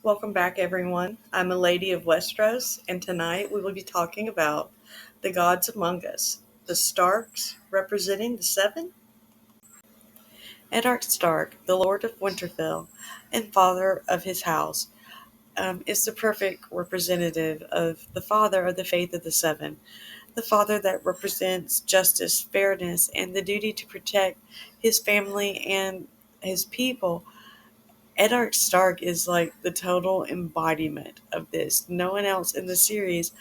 Welcome back, everyone. I'm a lady of Westeros, and tonight we will be talking about the gods among us, the Starks representing the seven. Eddard Stark, the Lord of Winterfell and father of his house, is the perfect representative of the father of the faith of the seven, the father that represents justice, fairness, and the duty to protect his family and his people. Eddard Stark is like the total embodiment of this. No one else in the series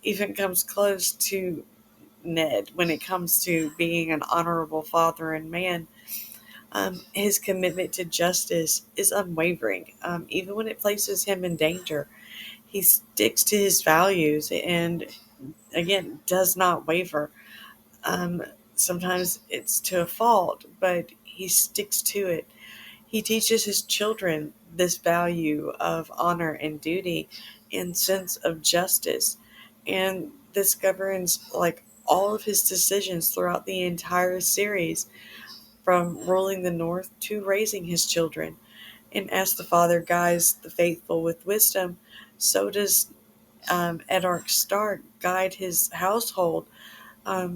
even comes close to Ned when it comes to being an honorable father and man. His commitment to justice is unwavering, even when it places him in danger. He sticks to his values and, again, does not waver. Um, Sometimes it's to a fault, but he sticks to it. He teaches his children this value of honor and duty and sense of justice. And this governs like all of his decisions throughout the entire series, from ruling the North to raising his children. And as the father guides the faithful with wisdom, so does Eddard Stark guide his household,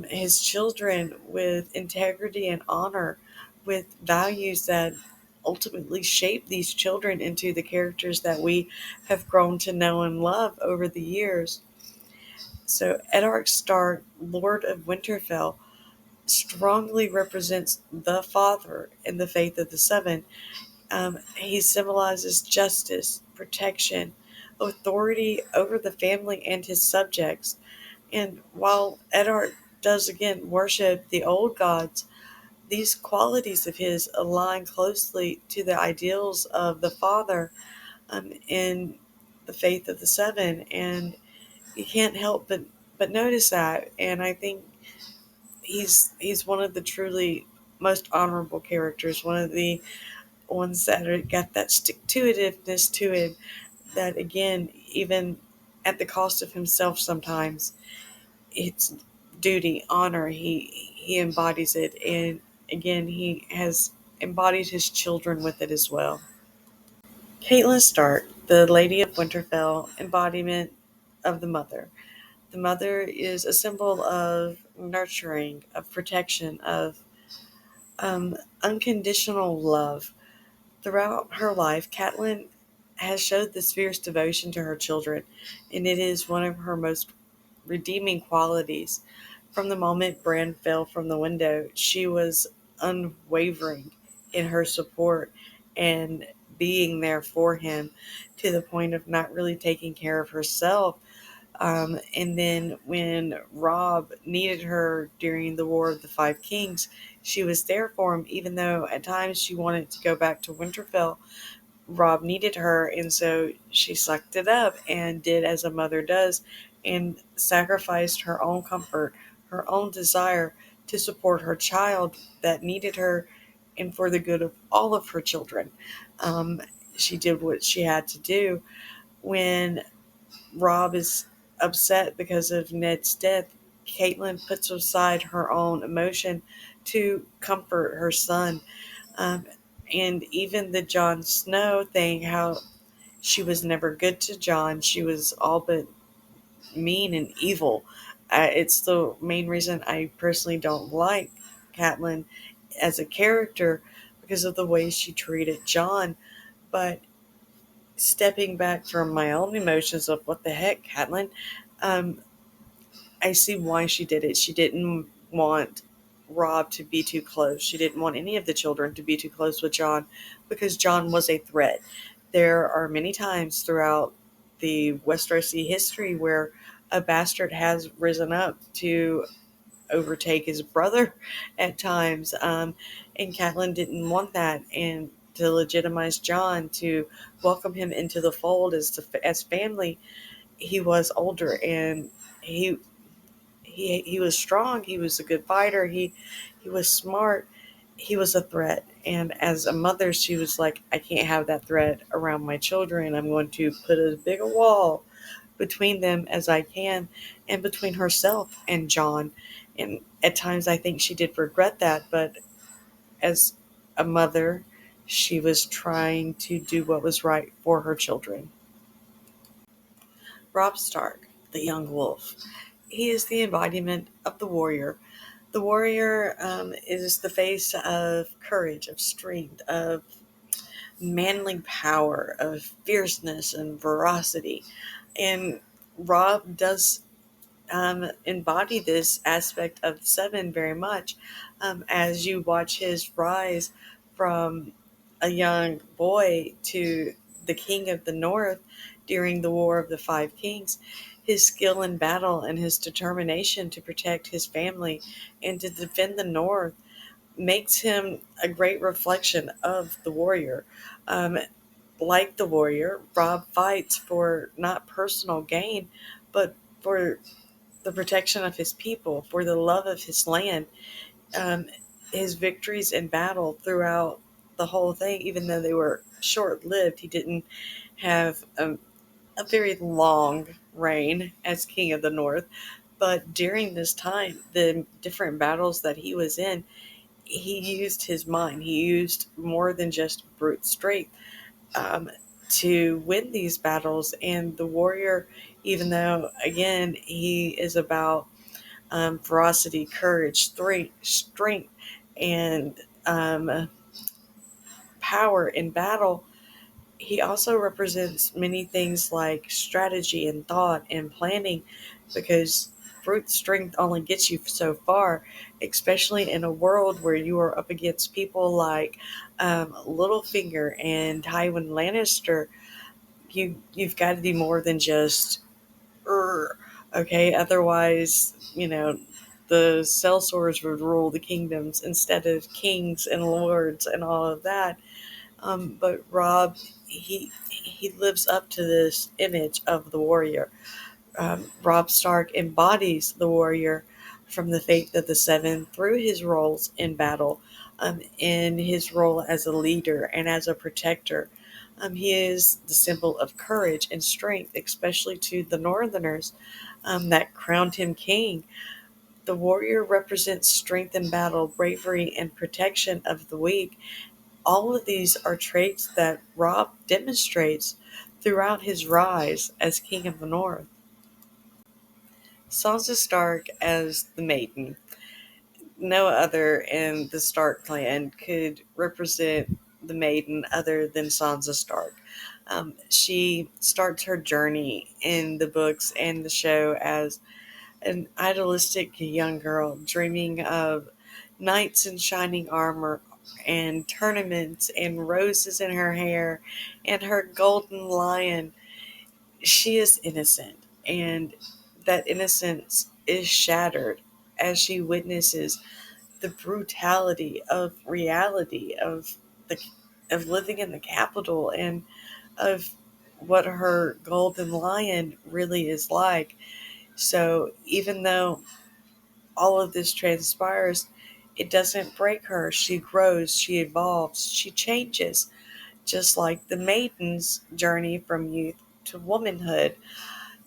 his children, with integrity and honor, with values that ultimately shape these children into the characters that we have grown to know and love over the years. So, Eddard Stark, Lord of Winterfell, strongly represents the father in the faith of the seven. He symbolizes justice, protection, authority over the family and his subjects. And while Eddard does again worship the old gods, these qualities of his align closely to the ideals of the Father in the faith of the seven, and you can't help but notice that. And I think he's one of the truly most honorable characters, one of the ones that got that stick to itiveness to him. That again, even at the cost of himself, sometimes it's duty, honor. He embodies it, and again, he has embodied his children with it as well. Catelyn Stark, the Lady of Winterfell, embodiment of the mother. The mother is a symbol of nurturing, of protection, of unconditional love. Throughout her life, Catelyn has showed this fierce devotion to her children, and it is one of her most redeeming qualities. From the moment Bran fell from the window, she was unwavering in her support and being there for him, to the point of not really taking care of herself. And then when Robb needed her during the War of the Five Kings, she was there for him, even though at times she wanted to go back to Winterfell. Robb needed her, and so she sucked it up and did as a mother does, and sacrificed her own comfort, her own desire to support her child that needed her, and for the good of all of her children. Um, she did what she had to do. When Robb is upset because of Ned's death, Caitlin puts aside her own emotion to comfort her son. Um, and even the Jon Snow thing, how she was never good to Jon, she was all but mean and evil. It's the main reason I personally don't like Catelyn as a character, because of the way she treated Jon. But stepping back from my own emotions of what the heck, Catelyn, um, I see why she did it. She didn't want Robb to be too close. She didn't want any of the children to be too close with Jon, because Jon was a threat. There are many times throughout the Westerosi history where a bastard has risen up to overtake his brother at times, and Catelyn didn't want that, and to legitimize Jon, to welcome him into the fold as family. He was older, and he he was strong. He was a good fighter. He was smart. He was a threat. And as a mother, she was like, I can't have that threat around my children. I'm going to put as big a wall between them as I can, and between herself and Jon. And at times, I think she did regret that. But as a mother, She was trying to do what was right for her children. Robb Stark, the young wolf. He is the embodiment of the warrior. The warrior is the face of courage, of strength, of manly power, of fierceness and ferocity. And Robb does embody this aspect of the Seven very much, as you watch his rise from a young boy to the King of the North during the War of the Five Kings. His skill in battle and his determination to protect his family and to defend the North makes him a great reflection of the warrior. Um, like the warrior, Robb fights for not personal gain, but for the protection of his people, for the love of his land. Um, his victories in battle throughout the whole thing, even though they were short lived, he didn't have a very long reign as King of the North. But during this time, the different battles that he was in, he used his mind. He used more than just brute strength um, to win these battles. And the warrior, even though, again, he is about ferocity, courage, strength, and power in battle, he also represents many things like strategy and thought and planning, because brute strength only gets you so far, especially in a world where you are up against people like Littlefinger and Tywin Lannister. You've got to be more than just okay, otherwise, the sellswords would rule the kingdoms instead of kings and lords and all of that. But Robb, he lives up to this image of the warrior. Robb Stark embodies the warrior from the faith of the Seven through his roles in battle, in his role as a leader and as a protector. He is the symbol of courage and strength, especially to the Northerners that crowned him king. The warrior represents strength in battle, bravery, and protection of the weak. All of these are traits that Robb demonstrates throughout his rise as King of the North. Sansa Stark as the Maiden. No other in the Stark clan could represent the Maiden other than Sansa Stark. She starts her journey in the books and the show as an idealistic young girl dreaming of knights in shining armor and tournaments and roses in her hair and her golden lion. She is innocent, and that innocence is shattered as she witnesses the brutality of reality the of living in the capital and of what her golden lion really is like. So even though all of this transpires, it doesn't break her. She grows, she evolves, she changes, just like the maiden's journey from youth to womanhood.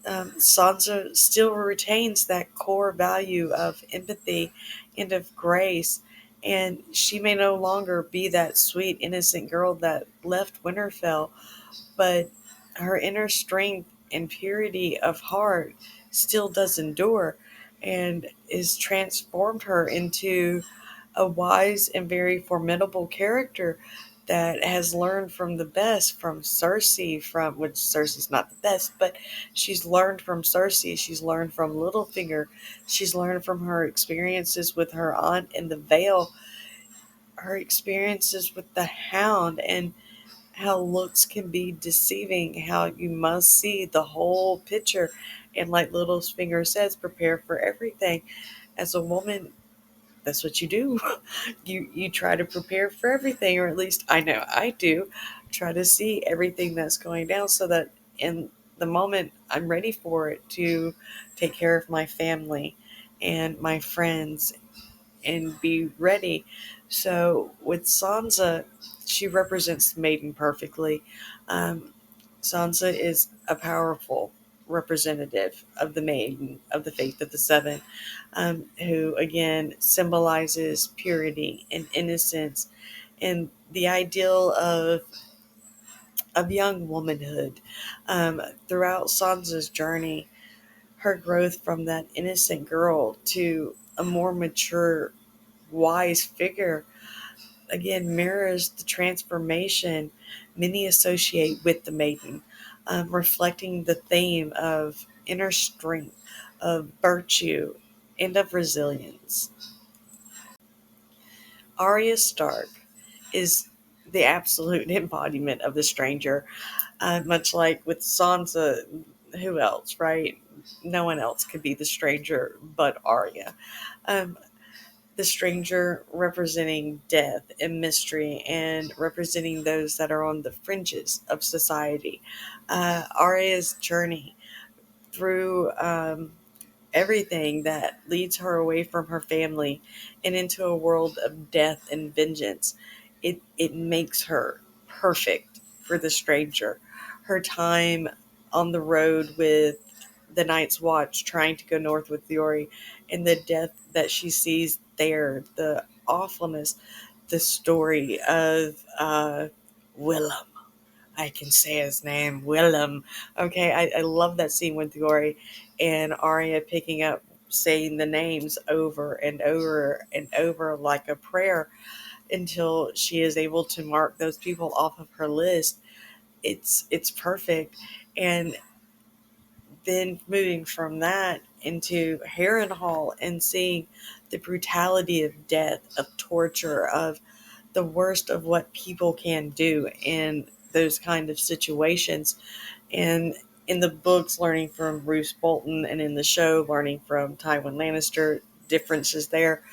Sansa still retains that core value of empathy and of grace, and she may no longer be that sweet, innocent girl that left Winterfell, but her inner strength and purity of heart still does endure and is transformed her into a wise and very formidable character that has learned from the best from Cersei, from which Cersei's not the best, but she's learned from Cersei, she's learned from Littlefinger, she's learned from her experiences with her aunt in the Vale, her experiences with the Hound, and how looks can be deceiving, how you must see the whole picture. And like Littlefinger says, prepare for everything. As a woman, that's what you do. You try to prepare for everything, or at least I know I do. Try to see everything that's going down so that in the moment I'm ready for it to take care of my family and my friends and be ready. So with Sansa, she represents the maiden perfectly. Um, Sansa is a powerful representative of the maiden of the faith of the seven, who again symbolizes purity and innocence and the ideal of young womanhood. Throughout Sansa's journey, her growth from that innocent girl to a more mature, wise figure again mirrors the transformation many associate with the maiden, reflecting the theme of inner strength, of virtue, and of resilience. Arya Stark is the absolute embodiment of the stranger, much like with Sansa. Who else, right? No one else could be the stranger but Arya. Um, the stranger representing death and mystery and representing those that are on the fringes of society. Arya's journey through everything that leads her away from her family and into a world of death and vengeance. It makes her perfect for the stranger. Her time on the road with the Night's Watch trying to go north with Theory and the death that she sees there, the awfulness, the story of Willem. I can say his name, Willem. Okay, I love that scene with Yori and Arya picking up saying the names over and over and over like a prayer until she is able to mark those people off of her list. It's perfect. And then moving from that into Harrenhal and seeing the brutality of death, of torture, of the worst of what people can do in those kind of situations. And in the books, learning from Bruce Bolton, and in the show, learning from Tywin Lannister, differences there,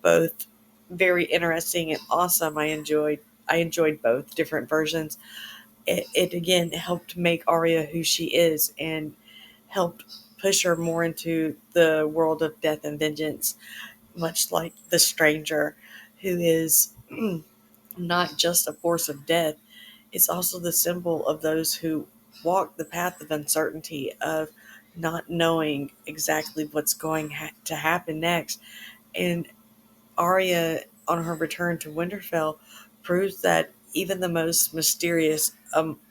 both very interesting and awesome. I enjoyed both different versions. It again helped make Arya who she is and helped push her more into the world of death and vengeance, much like the stranger, who is not just a force of death. It's also the symbol of those who walk the path of uncertainty, of not knowing exactly what's going to happen next. And Arya, on her return to Winterfell, proves that even the most mysterious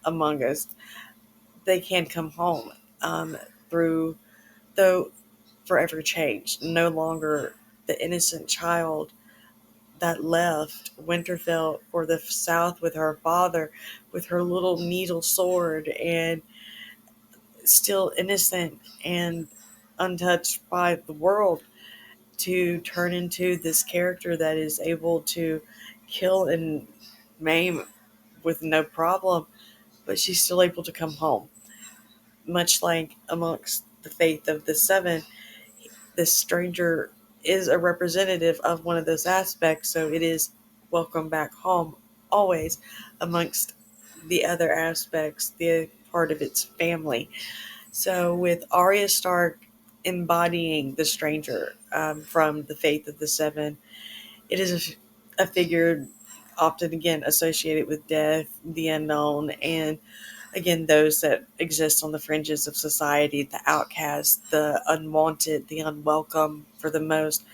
among us, they can come home through, though forever changed. No longer the innocent child that left Winterfell for the south with her father, with her little needle sword, and still innocent and untouched by the world, to turn into this character that is able to kill and maim with no problem, but she's still able to come home. Much like amongst the faith of the seven, this stranger is a representative of one of those aspects, so it is welcome back home always amongst the other aspects, the part of its family. So with Arya Stark embodying the stranger from the faith of the seven, it is a figure often again associated with death, the unknown, and again those that exist on the fringes of society, the outcast, the unwanted, the unwelcome. For the most,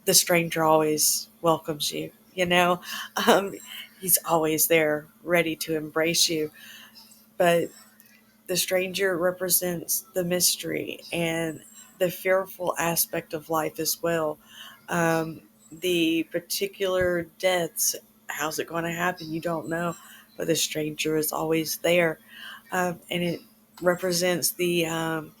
the stranger always welcomes you, um, he's always there ready to embrace you. But the stranger represents the mystery and the fearful aspect of life as well. The particular deaths, how's it going to happen? You don't know, but the stranger is always there. And it represents the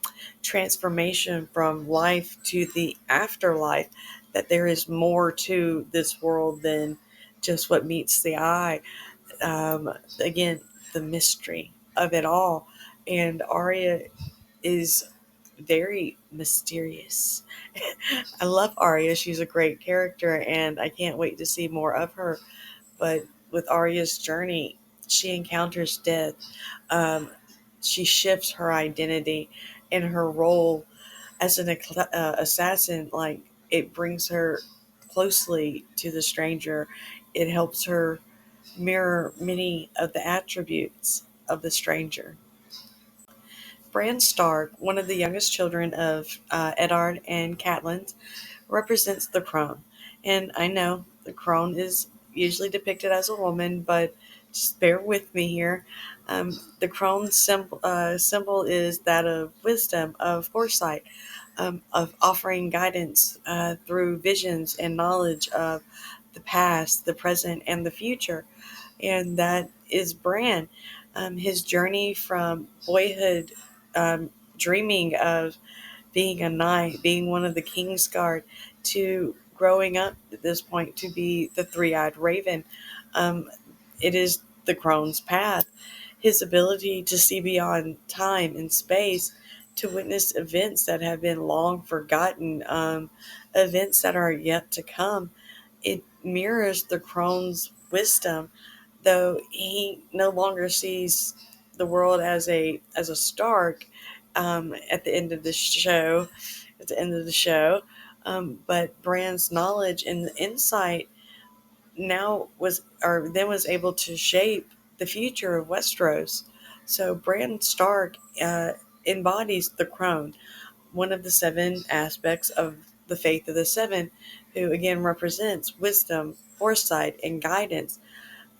transformation from life to the afterlife, that there is more to this world than just what meets the eye. Again, the mystery of it all. And Arya is very mysterious. I love Arya. She's a great character, and I can't wait to see more of her. But with Arya's journey, she encounters death. Um, she shifts her identity and her role as an assassin. Like, it brings her closely to the stranger. It helps her mirror many of the attributes of the stranger. Bran Stark, one of the youngest children of Eddard and Catelyn, represents the Crone. And I know the Crone is usually depicted as a woman, but just bear with me here. The crone symbol is that of wisdom, of foresight, of offering guidance through visions and knowledge of the past, the present, and the future. And that is Bran. His journey from boyhood, dreaming of being a knight, being one of the King's Guard, to growing up at this point to be the three-eyed raven. Um, it is the crone's path. His ability to see beyond time and space, to witness events that have been long forgotten, events that are yet to come. It mirrors the crone's wisdom, though he no longer sees the world as a Stark at the end of the show. At the end of the show, but Bran's knowledge and the insight now was able to shape the future of Westeros. So Bran Stark embodies the Crone, one of the seven aspects of the faith of the seven, who again represents wisdom, foresight, and guidance.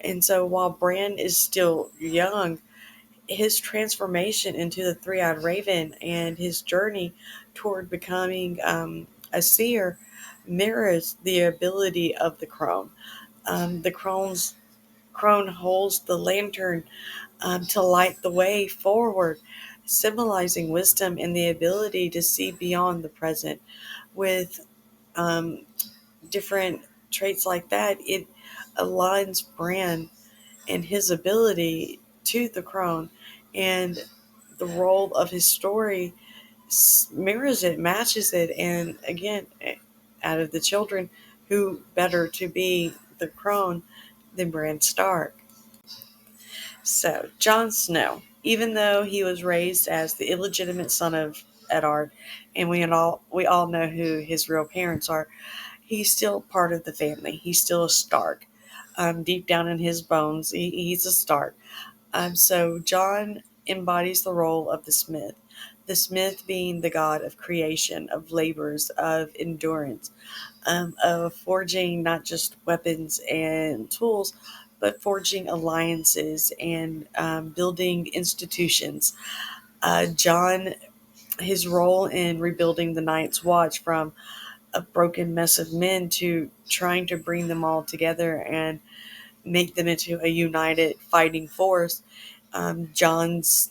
And so while Bran is still young, his transformation into the three-eyed raven and his journey toward becoming a seer mirrors the ability of the crone. The crone holds the lantern to light the way forward, symbolizing wisdom and the ability to see beyond the present. With um, different traits like that, it aligns Bran and his ability to the crone, and the role of his story mirrors it, matches it, and again, out of the children, who better to be the crone than Bran Stark? So, Jon Snow, even though he was raised as the illegitimate son of Eddard, and we all know who his real parents are, he's still part of the family. He's still a Stark. Deep down in his bones, he's a Stark. So Jon embodies the role of the smith being the god of creation, of labors, of endurance, of forging not just weapons and tools, but forging alliances and building institutions. Jon, his role in rebuilding the Night's Watch from a broken mess of men to trying to bring them all together and make them into a united fighting force. Jon's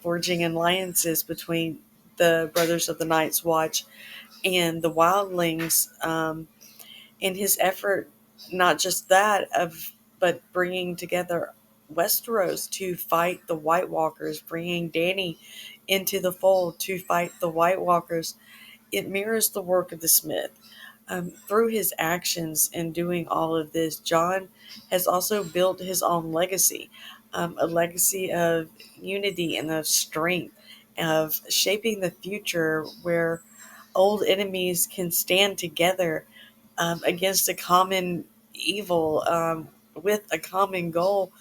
forging alliances between the Brothers of the Night's Watch and the Wildlings, in his effort, not just that of, but bringing together Westeros to fight the White Walkers, bringing Dany into the fold to fight the White Walkers. It mirrors the work of the Smith. Through his actions in doing all of this, Jon has also built his own legacy, a legacy of unity and of strength, of shaping the future where old enemies can stand together against a common evil, with a common goal,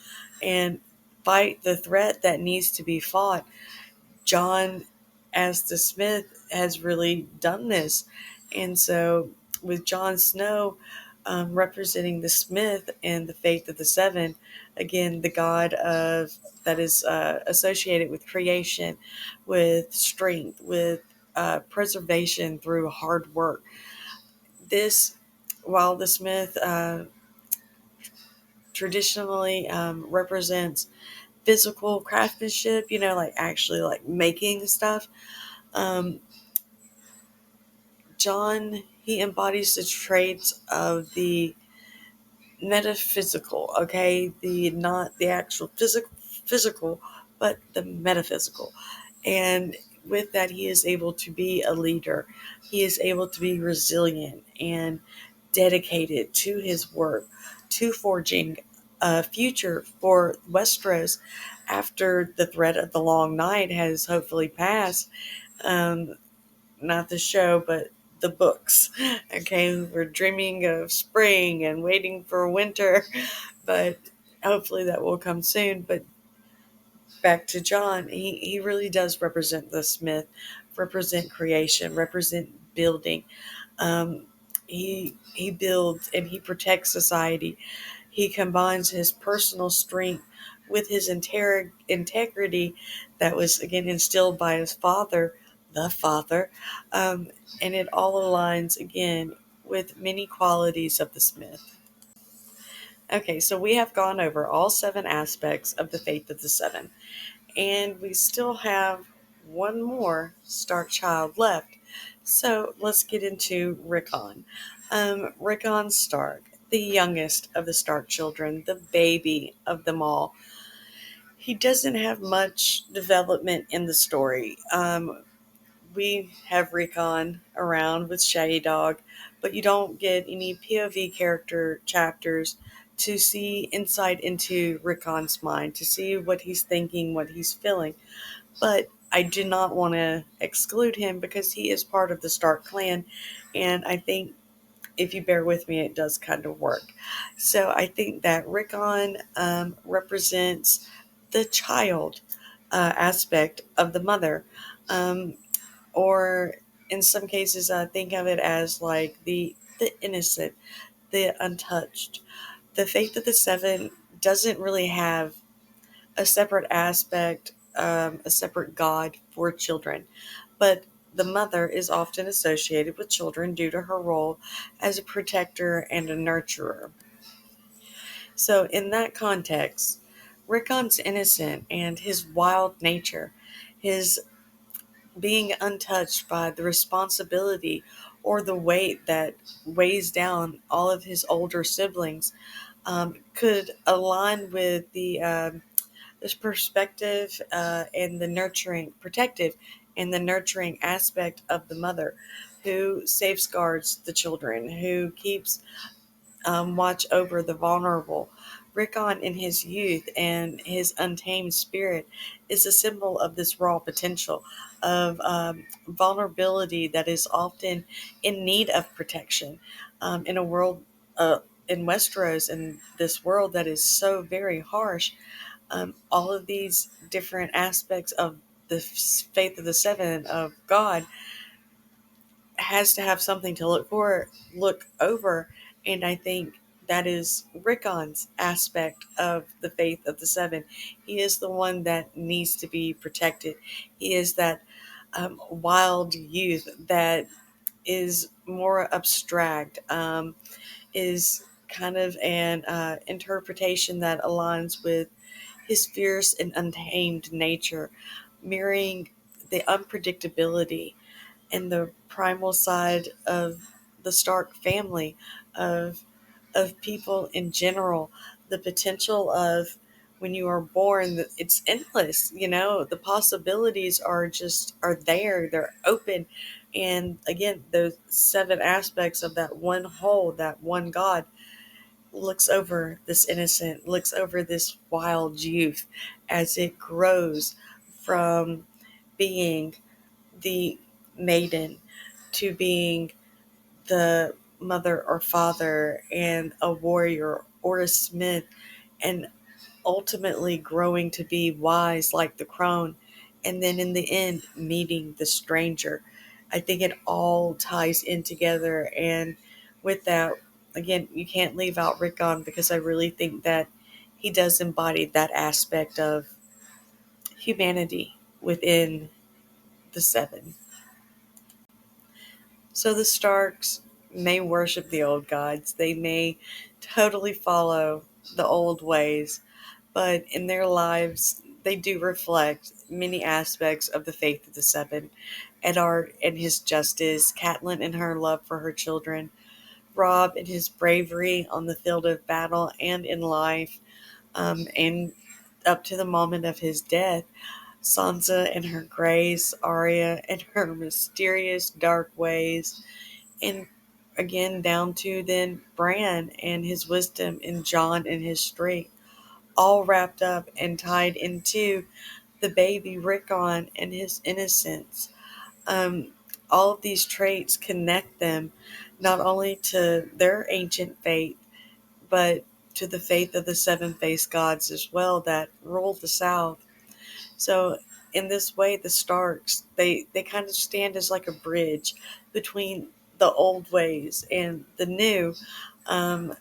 and fight the threat that needs to be fought. Jon, as the Smith, has really done this. And so, with Jon Snow representing the Smith and the faith of the Seven, again, the god of that is associated with creation, with strength, with preservation through hard work. This, while the Smith traditionally represents physical craftsmanship, like actually like making stuff. Um, Jon, he embodies the traits of the metaphysical, okay? The not the actual physical, but the metaphysical. And with that, he is able to be a leader. He is able to be resilient and dedicated to his work, to forging a future for Westeros after the threat of the long night has hopefully passed. Um, Not the show, but the books. Okay, we're dreaming of spring and waiting for winter, but hopefully that will come soon. But back to Jon, he really does represent the Smith, represent creation, represent building. Um, He builds and he protects society. He combines his personal strength with his integrity that was again instilled by his father, the father, um, and it all aligns again with many qualities of the Smith. Okay, so we have gone over all seven aspects of the faith of the seven, and we still have one more Stark child left. So let's get into Rickon. Rickon Stark, the youngest of the Stark children, the baby of them all. He doesn't have much development in the story. We have Rickon around with Shaggy Dog, but you don't get any POV character chapters to see insight into Rickon's mind, to see what he's thinking, what he's feeling. But I did not want to exclude him because he is part of the Stark clan, and I think if you bear with me, it does kind of work. So I think that Rickon represents the child aspect of the mother. Um, or in some cases I think of it as like the innocent, the untouched. The faith of the seven doesn't really have a separate aspect, a separate god for children, but the mother is often associated with children due to her role as a protector and a nurturer. So in that context, Rickon's innocent and his wild nature, his being untouched by the responsibility or the weight that weighs down all of his older siblings, could align with the this perspective and the nurturing, protective, and the nurturing aspect of the mother, who safeguards the children, who keeps watch over the vulnerable. Rickon, in his youth and his untamed spirit, is a symbol of this raw potential of vulnerability that is often in need of protection in a world. In Westeros, in this world that is so very harsh, all of these different aspects of the faith of the seven of God has to have something to look over, and I think that is Rickon's aspect of the faith of the seven. He is the one that needs to be protected. He is that wild youth that is more abstract, is kind of an interpretation that aligns with his fierce and untamed nature, mirroring the unpredictability and the primal side of the Stark family, of people in general, the potential of when you are born, it's endless. You know, the possibilities are there, they're open, and again, those seven aspects of that one whole, that one God, looks over this innocent, looks over this wild youth as it grows from being the maiden to being the mother or father and a warrior or a smith, and ultimately growing to be wise like the crone, and then in the end meeting the stranger. I think it all ties in together, and with that, again, you can't leave out Rickon because I really think that he does embody that aspect of humanity within the seven. So the Starks may worship the old gods, they may totally follow the old ways, but in their lives, they do reflect many aspects of the faith of the seven. Eddard and his justice, Catelyn and her love for her children, Robb and his bravery on the field of battle and in life, and up to the moment of his death, Sansa and her grace, Arya and her mysterious dark ways, and again down to then Bran and his wisdom, and Jon and his strength, all wrapped up and tied into the baby Rickon and his innocence. Um, all of these traits connect them not only to their ancient faith, but to the faith of the seven faced gods as well that rule the South. So in this way, the Starks, they kind of stand as like a bridge between the old ways and the new, um,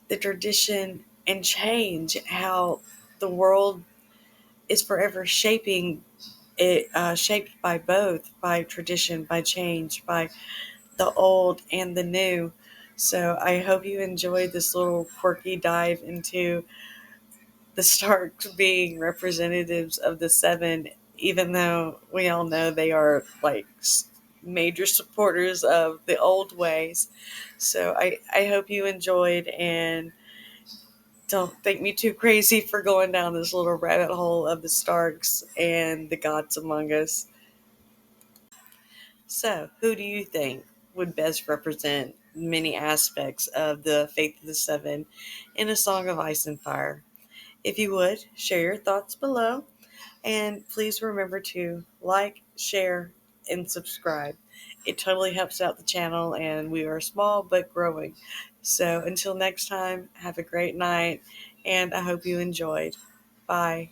the tradition and change, how the world is forever shaping it, shaped by both, by tradition, by change, by the old and the new. So I hope you enjoyed this little quirky dive into the Starks being representatives of the Seven, even though we all know they are like major supporters of the old ways. So I hope you enjoyed, and don't think me too crazy for going down this little rabbit hole of the Starks and the gods among us. So, who do you think would best represent many aspects of the Faith of the Seven in A Song of Ice and Fire? If you would, share your thoughts below, and please remember to like, share, and subscribe. It totally helps out the channel, and we are small but growing. So, until next time, have a great night, and I hope you enjoyed. Bye.